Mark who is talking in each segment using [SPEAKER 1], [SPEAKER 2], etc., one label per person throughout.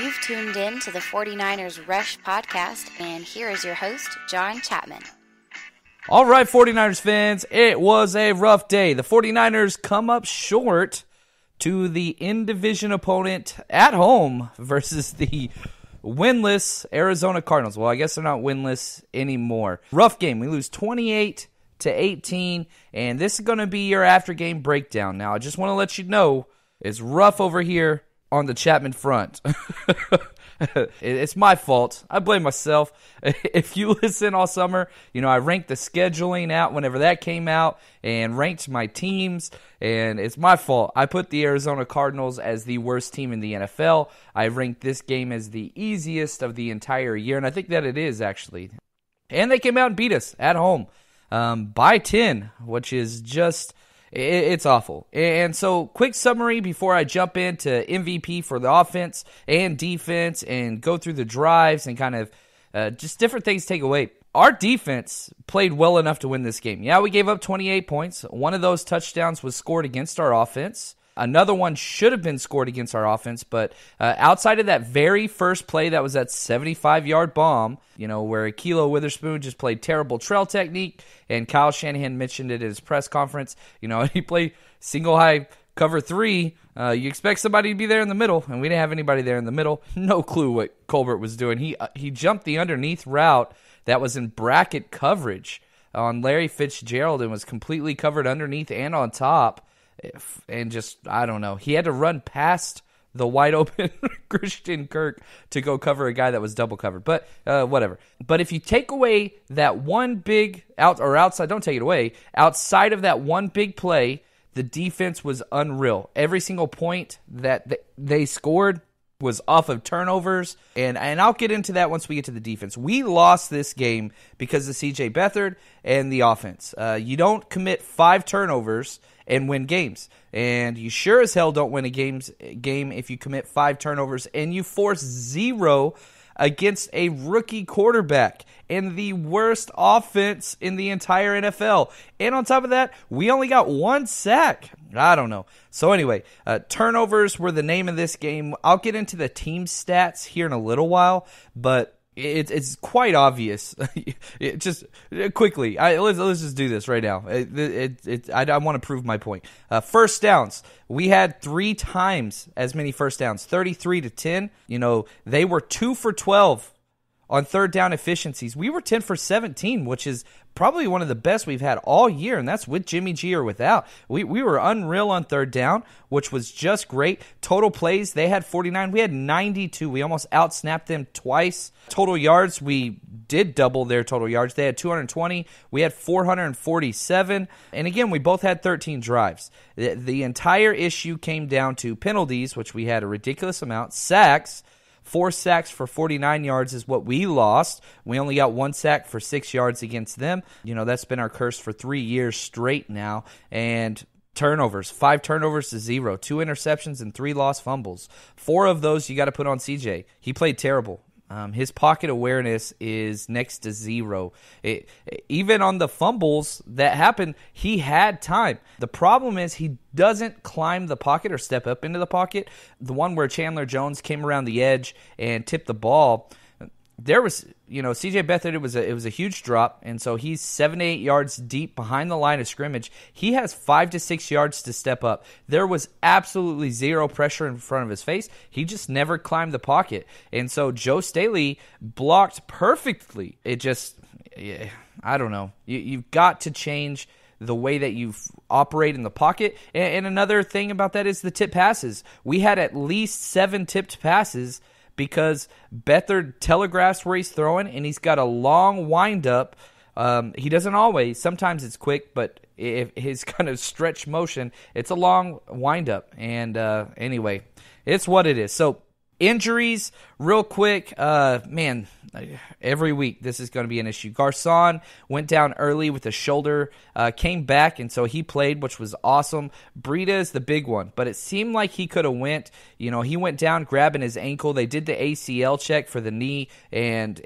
[SPEAKER 1] You've tuned in to the 49ers Rush podcast, and here is your host, John Chapman.
[SPEAKER 2] All right, 49ers fans, it was a rough day. The 49ers come up short to the in-division opponent at home versus the winless Arizona Cardinals. Well, I guess they're not winless anymore. Rough game. We lose 28-18, and this is going to be your after-game breakdown. Now, I just want to let you know it's rough over here on the Chapman front. It's my fault. I blame myself. If you listen all summer, I ranked the scheduling out whenever that came out and ranked my teams, and it's my fault. I put the Arizona Cardinals as the worst team in the NFL. I ranked this game as the easiest of the entire year, and I think that it is, actually. And they came out and beat us at home by 10, which is just... It's awful. And so, quick summary before I jump into MVP for the offense and defense and go through the drives and kind of just different things to take away. Our defense played well enough to win this game. Yeah, we gave up 28 points. One of those touchdowns was scored against our offense. Another one should have been scored against our offense, but outside of that very first play, that was that 75-yard bomb, where Kilo Witherspoon just played terrible trail technique, and Kyle Shanahan mentioned it at his press conference. He played single high cover 3. You expect somebody to be there in the middle, and we didn't have anybody there in the middle. No clue what Colbert was doing. He jumped the underneath route that was in bracket coverage on Larry Fitzgerald and was completely covered underneath and on top. And just, I don't know. He had to run past the wide open Christian Kirk to go cover a guy that was double covered. But whatever. But if you take away that one big outside, don't take it away. Outside of that one big play, the defense was unreal. Every single point that they scored was off of turnovers, and I'll get into that once we get to the defense. We lost this game because of C.J. Beathard and the offense. You don't commit 5 turnovers and win games, and you sure as hell don't win a game if you commit 5 turnovers and you force 0 against a rookie quarterback and the worst offense in the entire NFL. And on top of that, we only got 1 sack. I don't know. So anyway, turnovers were the name of this game. I'll get into the team stats here in a little while, but it's quite obvious. Just quickly, let's just do this right now. I want to prove my point. First downs. We had 3 times as many first downs, 33-10. They were 2 for 12 on third down efficiencies. We were 10 for 17, which is probably one of the best we've had all year, and that's with Jimmy G or without. We were unreal on third down, which was just great. Total plays, they had 49. We had 92. We almost outsnapped them twice. Total yards, we did double their total yards. They had 220. We had 447. And again, we both had 13 drives. The entire issue came down to penalties, which we had a ridiculous amount. Sacks. 4 sacks for 49 yards is what we lost. We only got 1 sack for 6 yards against them. That's been our curse for 3 years straight now. And turnovers, 5 turnovers to 0, 2 interceptions and 3 lost fumbles. 4 of those you got to put on CJ. He played terrible. His pocket awareness is next to 0. Even on the fumbles that happened, he had time. The problem is he doesn't climb the pocket or step up into the pocket. The one where Chandler Jones came around the edge and tipped the ball, there was, C.J. Beathard, it was a huge drop, and so he's 7 to 8 yards deep behind the line of scrimmage. He has 5 to 6 yards to step up. There was absolutely 0 pressure in front of his face. He just never climbed the pocket, and so Joe Staley blocked perfectly. I don't know. You've got to change the way that you operate in the pocket. And another thing about that is the tip passes. We had at least 7 tipped passes because Beathard telegraphs where he's throwing, and he's got a long windup. He doesn't always. Sometimes it's quick, but if his kind of stretch motion, it's a long windup. And anyway, it's what it is. So injuries, real quick. Every week this is going to be an issue. Garcon went down early with a shoulder, came back, and so he played, which was awesome. Breida is the big one, but it seemed like he could have went. He went down grabbing his ankle. They did the ACL check for the knee, and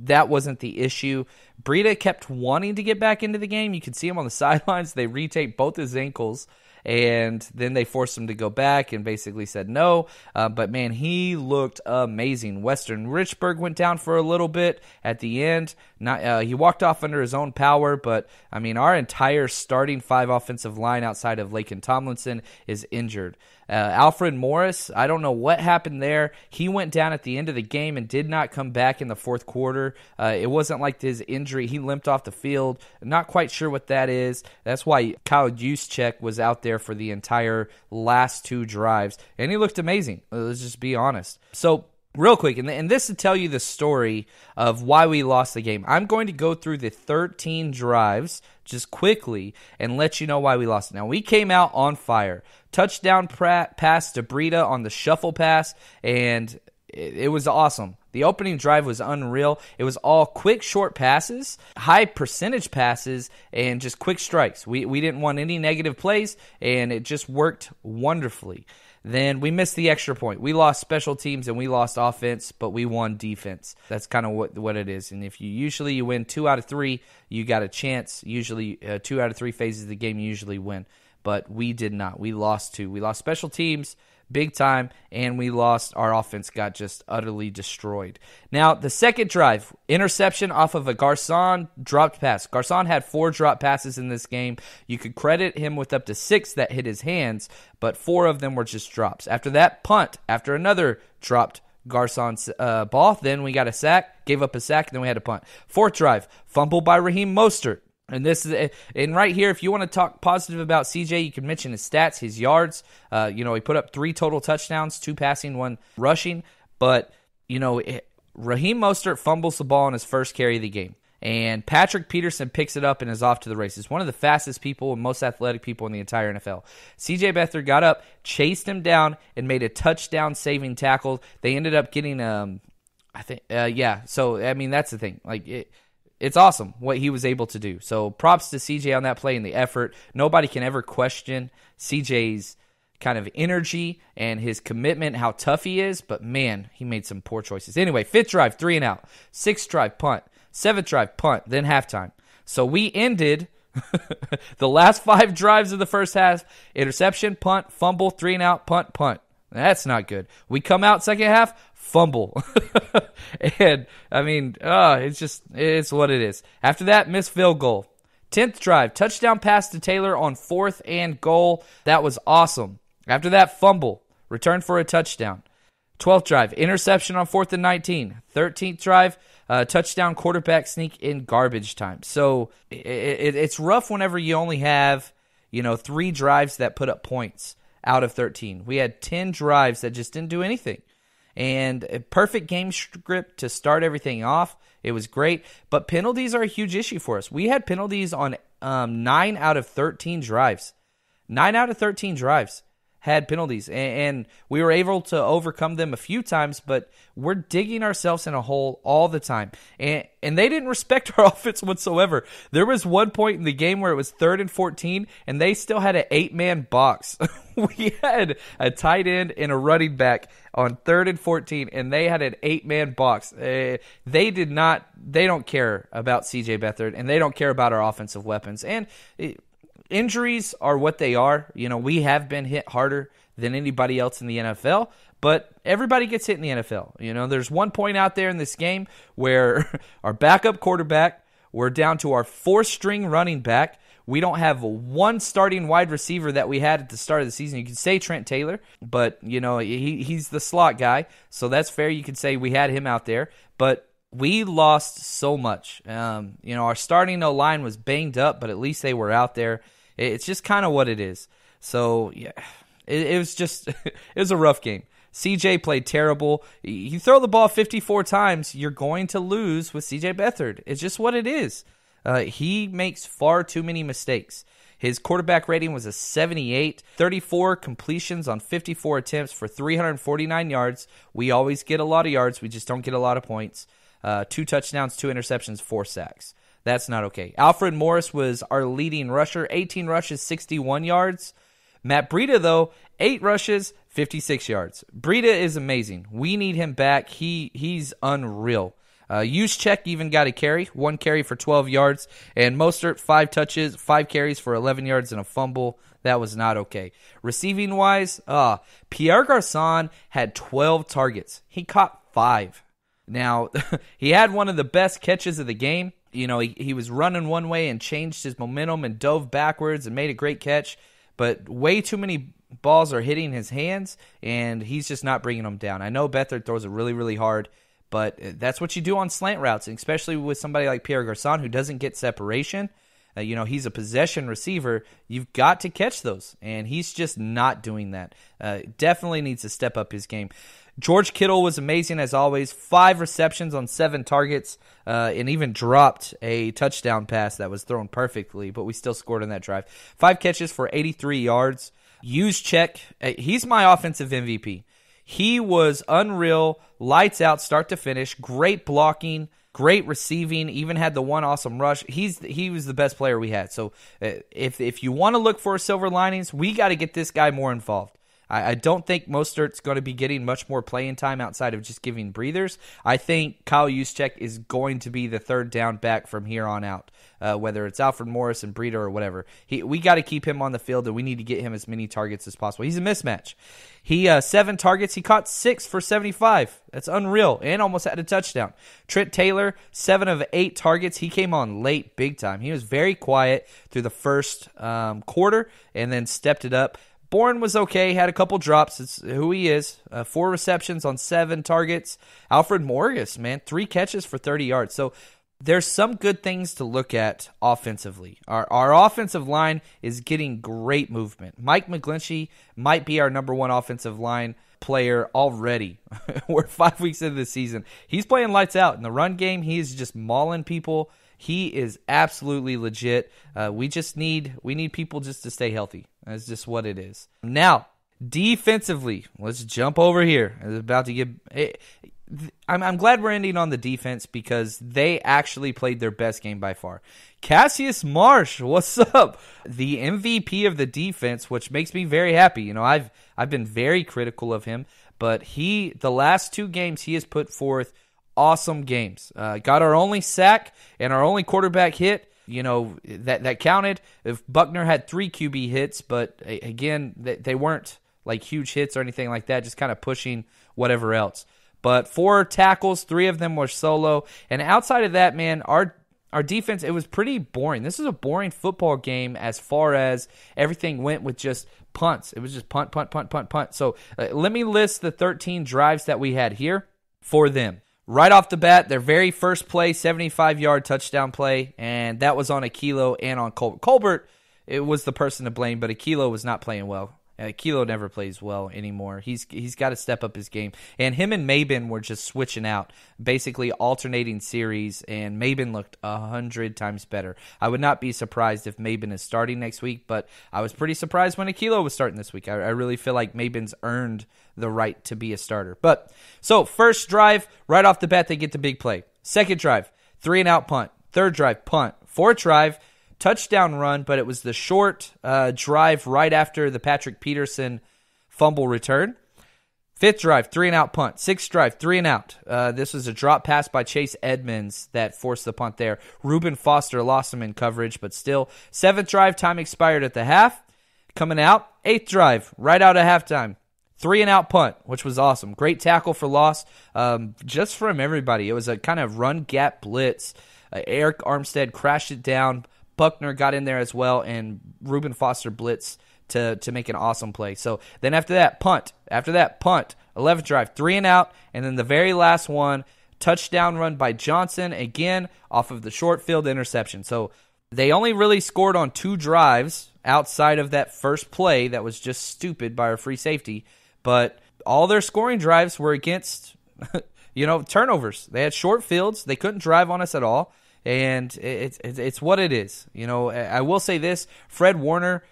[SPEAKER 2] that wasn't the issue. Breida kept wanting to get back into the game. You could see him on the sidelines. They retaped both his ankles. and then they forced him to go back and basically said no. But man, he looked amazing. Western Richburg went down for a little bit at the end. He walked off under his own power, but I mean, our entire starting 5 offensive line outside of Laken Tomlinson is injured. Alfred Morris, I don't know what happened there. He went down at the end of the game and did not come back in the fourth quarter. It wasn't like his injury. He limped off the field. Not quite sure what that is. That's why Kyle Juszczyk was out there for the entire last 2 drives, and he looked amazing. Let's just be honest. So, real quick, and this to tell you the story of why we lost the game. I'm going to go through the 13 drives just quickly and let you know why we lost it. Now, we came out on fire. Touchdown pass to Breida on the shuffle pass, and it was awesome. The opening drive was unreal. It was all quick, short passes, high percentage passes, and just quick strikes. We didn't want any negative plays, and it just worked wonderfully. Then we missed the extra point. We lost special teams and we lost offense, but we won defense. That's kind of what it is. And if you win 2 out of 3, you got a chance. Usually 2 out of 3 phases of the game you usually win. But we did not. We lost 2. We lost special teams big time, and we lost. Our offense got just utterly destroyed. Now, the second drive, interception off of a Garcon dropped pass. Garcon had 4 drop passes in this game. You could credit him with up to 6 that hit his hands, but 4 of them were just drops. After that, punt. After another dropped Garcon's ball, then we got a sack, gave up a sack, and then we had a punt. Fourth drive, fumble by Raheem Mostert. And right here, if you want to talk positive about CJ, you can mention his stats, his yards. He put up 3 total touchdowns, 2 passing, 1 rushing. But, Raheem Mostert fumbles the ball on his first carry of the game. And Patrick Peterson picks it up and is off to the races. One of the fastest people and most athletic people in the entire NFL. CJ Beathard got up, chased him down, and made a touchdown-saving tackle. They ended up getting, So, I mean, that's the thing. It's awesome what he was able to do. So props to CJ on that play and the effort. Nobody can ever question CJ's kind of energy and his commitment, how tough he is. But, man, he made some poor choices. Anyway, 5th drive, 3 and out. 6th drive, punt. 7th drive, punt. Then halftime. So we ended the last 5 drives of the first half. Interception, punt, fumble, 3 and out, punt, punt. That's not good. We come out second half, fumble. And, I mean, it's what it is. After that, missed field goal. 10th drive, touchdown pass to Taylor on 4th and goal. That was awesome. After that, fumble. Return for a touchdown. 12th drive, interception on 4th and 19. 13th drive, touchdown quarterback sneak in garbage time. So it's rough whenever you only have, 3 drives that put up points out of 13. We had 10 drives that just didn't do anything. And a perfect game script to start everything off. It was great. But penalties are a huge issue for us. We had penalties on 9 out of 13 drives. 9 out of 13 drives had penalties. And we were able to overcome them a few times, but we're digging ourselves in a hole all the time. And they didn't respect our offense whatsoever. There was one point in the game where it was 3rd and 14, and they still had an 8-man box. We had a tight end and a running back on 3rd and 14, and they had an 8-man box. They don't care about CJ Beathard, and they don't care about our offensive weapons. And injuries are what they are. We have been hit harder than anybody else in the NFL, but everybody gets hit in the NFL. There's one point out there in this game where our backup quarterback, we're down to our 4th-string running back. We don't have one starting wide receiver that we had at the start of the season. You could say Trent Taylor, but, he's the slot guy, so that's fair. You could say we had him out there, but we lost so much. Our starting O-line was banged up, but at least they were out there. It's just kind of what it is. So, yeah, it was just it was a rough game. CJ played terrible. You throw the ball 54 times, you're going to lose with CJ Beathard. It's just what it is. He makes far too many mistakes. His quarterback rating was a 78, 34 completions on 54 attempts for 349 yards. We always get a lot of yards. We just don't get a lot of points. 2 touchdowns, 2 interceptions, 4 sacks. That's not okay. Alfred Morris was our leading rusher, 18 rushes, 61 yards. Matt Breida, though, 8 rushes, 56 yards. Breida is amazing. We need him back. He's unreal. Juszczyk even got a carry, 1 carry for 12 yards, and Mostert 5 touches, 5 carries for 11 yards and a fumble. That was not okay. Receiving-wise, Pierre Garçon had 12 targets. He caught 5. Now, he had one of the best catches of the game. You know, he was running one way and changed his momentum and dove backwards and made a great catch, but way too many balls are hitting his hands, and he's just not bringing them down. I know Beathard throws it really, really hard, but that's what you do on slant routes, and especially with somebody like Pierre Garçon who doesn't get separation. He's a possession receiver. You've got to catch those, and he's just not doing that. Definitely needs to step up his game. George Kittle was amazing as always. 5 receptions on 7 targets, and even dropped a touchdown pass that was thrown perfectly, but we still scored on that drive. 5 catches for 83 yards. Juszczyk, he's my offensive MVP. He was unreal, lights out, start to finish, great blocking, great receiving, even had the one awesome rush. He was the best player we had. So if you want to look for silver linings, we got to get this guy more involved. I don't think Mostert's going to be getting much more playing time outside of just giving breathers. I think Kyle Juszczyk is going to be the third down back from here on out, whether it's Alfred Morris and Breida or whatever. We got to keep him on the field, and we need to get him as many targets as possible. He's a mismatch. He 7 targets. He caught 6 for 75. That's unreal, and almost had a touchdown. Trent Taylor, 7 of 8 targets. He came on late big time. He was very quiet through the first quarter and then stepped it up. Bourne was okay, had a couple drops. It's who he is. 4 receptions on 7 targets. Alfred Morris, man, 3 catches for 30 yards. So there's some good things to look at offensively. Our offensive line is getting great movement. Mike McGlinchey might be our number 1 offensive line player already. We're 5 weeks into the season. He's playing lights out. In the run game, he's just mauling people. He is absolutely legit. We need people just to stay healthy. That's just what it is. Now, defensively, let's jump over here. It's about to get. I'm glad we're ending on the defense because they actually played their best game by far. Cassius Marsh, what's up? The MVP of the defense, which makes me very happy. You know, I've been very critical of him, but the last 2 games he has put forth awesome games. Got our only sack and our only quarterback hit. You know, that counted. If Buckner had 3 QB hits, but again, they weren't like huge hits or anything like that, just kind of pushing whatever else. But 4 tackles, 3 of them were solo. And outside of that, man, our defense, it was pretty boring. This is a boring football game as far as everything went with just punts. It was just punt, punt, punt, punt, punt. So let me list the 13 drives that we had here for them. Right off the bat, their very first play, 75-yard touchdown play, and that was on Aquilo and on Colbert. Colbert, it was the person to blame, but Aquilo was not playing well. Aquilo never plays well anymore. He's got to step up his game. And him and Mabin were just switching out, basically alternating series, and Mabin looked 100 times better. I would not be surprised if Mabin is starting next week, but I was pretty surprised when Aquilo was starting this week. I really feel like Mabin's earned the right to be a starter. But so first drive, right off the bat, they get the big play. Second drive, 3-and-out punt. Third drive, punt. Fourth drive, touchdown run, but it was the short drive right after the Patrick Peterson fumble return. Fifth drive, 3-and-out punt. Sixth drive, 3-and-out. This was a drop pass by Chase Edmonds that forced the punt there. Reuben Foster lost him in coverage, but still. Seventh drive, time expired at the half. Coming out, 8th drive, right out of halftime. 3-and-out punt, which was awesome. Great tackle for loss just from everybody. It was a kind of run gap blitz. Eric Armstead crashed it down. Buckner got in there as well, and Reuben Foster blitzed to make an awesome play. So then after that, punt. After that, punt. 11th drive, 3-and-out, and then the very last one, touchdown run by Johnson, again, off of the short field interception. So they only really scored on 2 drives outside of that first play that was just stupid by our free safety. But all their scoring drives were against, turnovers. They had short fields. They couldn't drive on us at all. And it's what it is. You know, I will say this. Fred Warner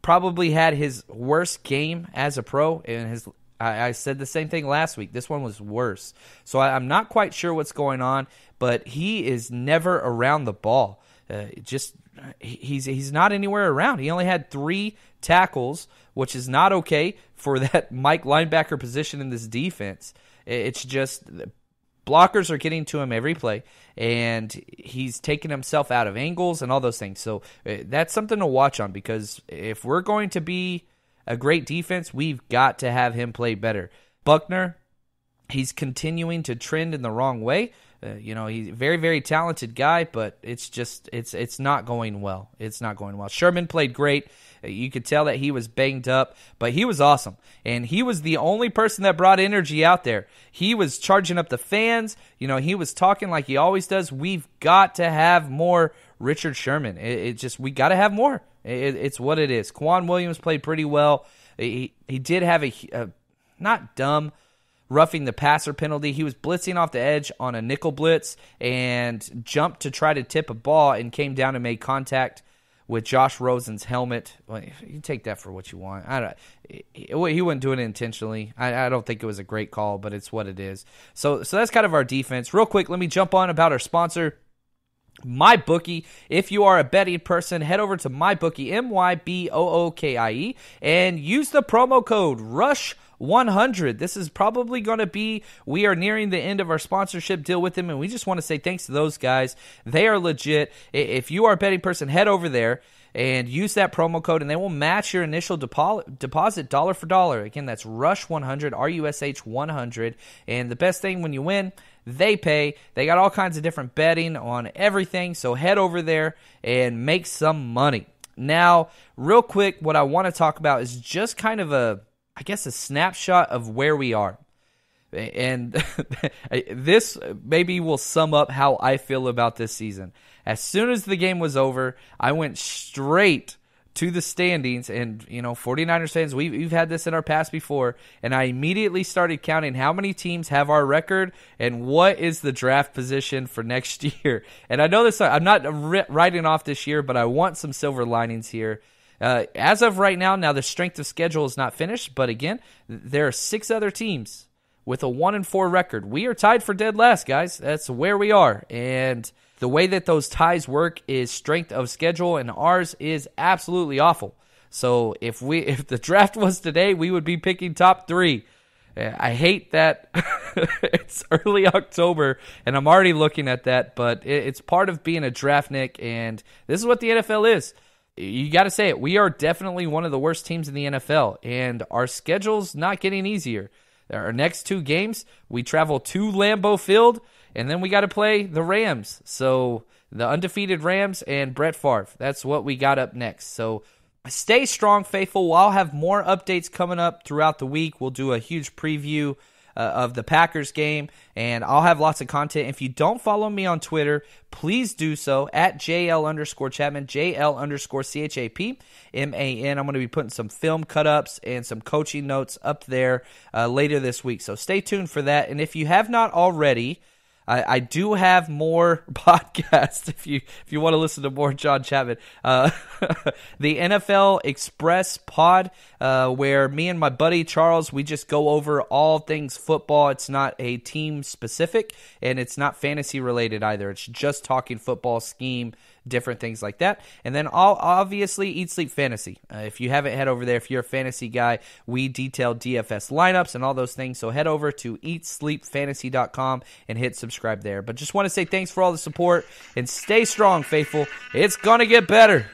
[SPEAKER 2] probably had his worst game as a pro. And I said the same thing last week. This one was worse. So I'm not quite sure what's going on. But he is never around the ball. He's not anywhere around. He only had 3 tackles, which is not okay for that Mike linebacker position in this defense. It's just blockers are getting to him every play, and he's taking himself out of angles and all those things. So that's something to watch on, because if we're going to be a great defense, we've got to have him play better. Buckner, he's continuing to trend in the wrong way. He's a very, very talented guy, but it's not going well. It's not going well. Sherman played great. You could tell that he was banged up, but he was awesome. And he was the only person that brought energy out there. He was charging up the fans. He was talking like he always does. We've got to have more Richard Sherman. We got to have more. It's what it is. Quan Williams played pretty well. He did have a not dumb roughing the passer penalty. He was blitzing off the edge on a nickel blitz and jumped to try to tip a ball and came down and made contact with Josh Rosen's helmet. Well, you take that for what you want. He wasn't doing it intentionally. I don't think it was a great call, but it's what it is. So that's kind of our defense. Real quick, let me jump on about our sponsor, MyBookie. If you are a betting person, head over to MyBookie, MyBookie, and use the promo code RUSH100. This is probably going to be, we are nearing the end of our sponsorship deal with them, and we just want to say thanks to those guys. They are legit. If you are a betting person, head over there and use that promo code, and they will match your initial deposit dollar for dollar. Again, that's RUSH100, RUSH 100. And the best thing, when you win, they pay. They got all kinds of different betting on everything, so head over there and make some money. Now, real quick, what I want to talk about is just kind of a snapshot of where we are. And this maybe will sum up how I feel about this season. As soon as the game was over, I went straight to the standings, and 49ers fans, we've had this in our past before, and I immediately started counting how many teams have our record and what is the draft position for next year. And I know this, I'm not writing off this year, but I want some silver linings here. As of right now, the strength of schedule is not finished, but again, there are 6 other teams with a 1-4 record. We are tied for dead last, guys. That's where we are. And the way that those ties work is strength of schedule, and ours is absolutely awful. So if the draft was today, we would be picking top 3. I hate that it's early October, and I'm already looking at that, but it's part of being a draftnik, and this is what the NFL is. You got to say it. We are definitely one of the worst teams in the NFL, and our schedule's not getting easier. Our next 2 games, we travel to Lambeau Field, and then we got to play the Rams. So the undefeated Rams and Brett Favre. That's what we got up next. So stay strong, faithful. I'll have more updates coming up throughout the week. We'll do a huge preview of the Packers game, and I'll have lots of content. If you don't follow me on Twitter, please do so at JL_Chapman, JL_CHAPMAN. I'm going to be putting some film cut-ups and some coaching notes up there later this week, so stay tuned for that. And if you have not already, I do have more podcasts if you want to listen to more John Chapman. The NFL Express pod, where me and my buddy Charles, we just go over all things football. It's not a team specific, and it's not fantasy related either. It's just talking football scheme, different things like that. And then I'll obviously Eat Sleep Fantasy. If you haven't, head over there. If you're a fantasy guy, we detail DFS lineups and all those things. So head over to eatsleepfantasy.com and hit subscribe there. But just want to say thanks for all the support, and stay strong, faithful. It's going to get better.